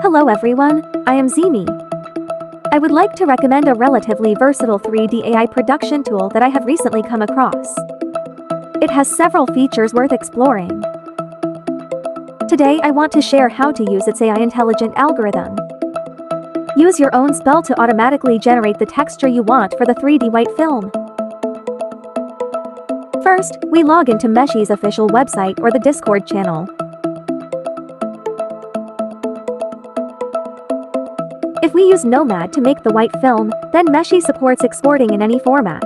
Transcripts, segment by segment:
Hello everyone, I am Zimi. I would like to recommend a relatively versatile 3D AI production tool that I have recently come across. It has several features worth exploring. Today I want to share how to use its AI intelligent algorithm. Use your own spell to automatically generate the texture you want for the 3D white film. First, we log into Meshy's official website or the Discord channel. If we use Nomad to make the white film, then Meshy supports exporting in any format.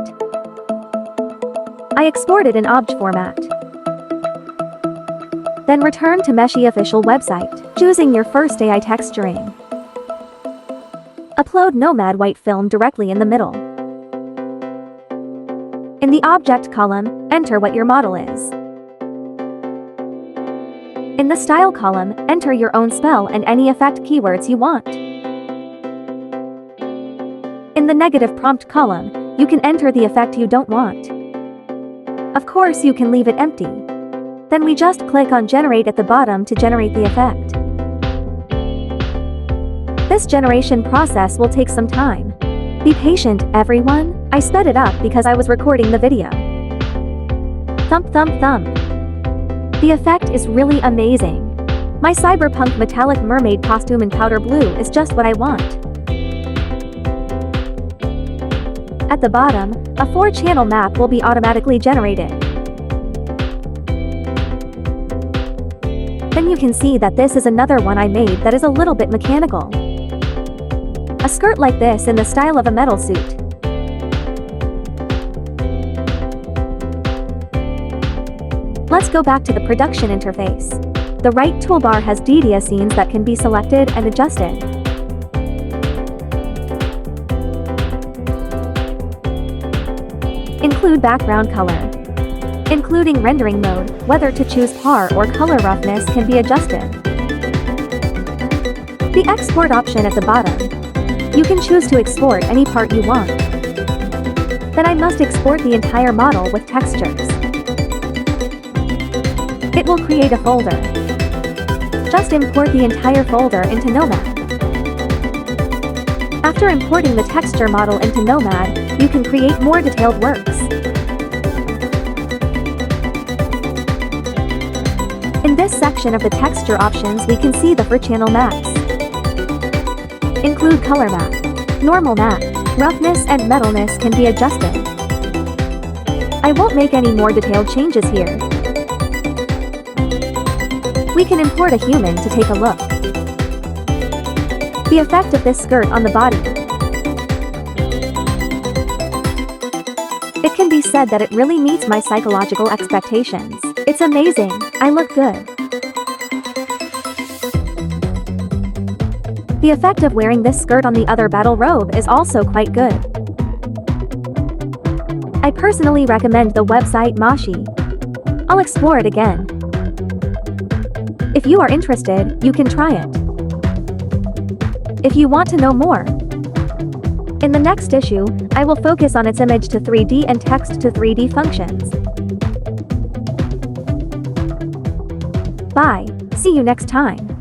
I exported in OBJ format. Then return to Meshy official website, choosing your first AI texturing. Upload Nomad white film directly in the middle. In the object column, enter what your model is. In the style column, enter your own spell and any effect keywords you want. In the negative prompt column, you can enter the effect you don't want. Of course, you can leave it empty. Then we just click on Generate at the bottom to generate the effect. This generation process will take some time. Be patient, everyone. I sped it up because I was recording the video. Thump thump thump. The effect is really amazing. My Cyberpunk metallic mermaid costume in powder blue is just what I want. At the bottom, a 4-channel map will be automatically generated. Then you can see that this is another one I made that is a little bit mechanical. A skirt like this in the style of a metal suit. Let's go back to the production interface. The right toolbar has DDA scenes that can be selected and adjusted. Include background color. Including rendering mode, whether to choose par or color roughness can be adjusted. The export option at the bottom. You can choose to export any part you want. Then I must export the entire model with textures. It will create a folder. Just import the entire folder into Nomad. After importing the texture model into Nomad, you can create more detailed works. In this section of the texture options we can see the 4-channel maps. Include color map, normal map, roughness and metalness can be adjusted. I won't make any more detailed changes here. We can import a human to take a look. The effect of this skirt on the body. It can be said that it really meets my psychological expectations. It's amazing, I look good. The effect of wearing this skirt on the other battle robe is also quite good. I personally recommend the website Meshy. I'll explore it again. If you are interested, you can try it. If you want to know more, in the next issue, I will focus on its image to 3D and text to 3D functions. Bye, see you next time.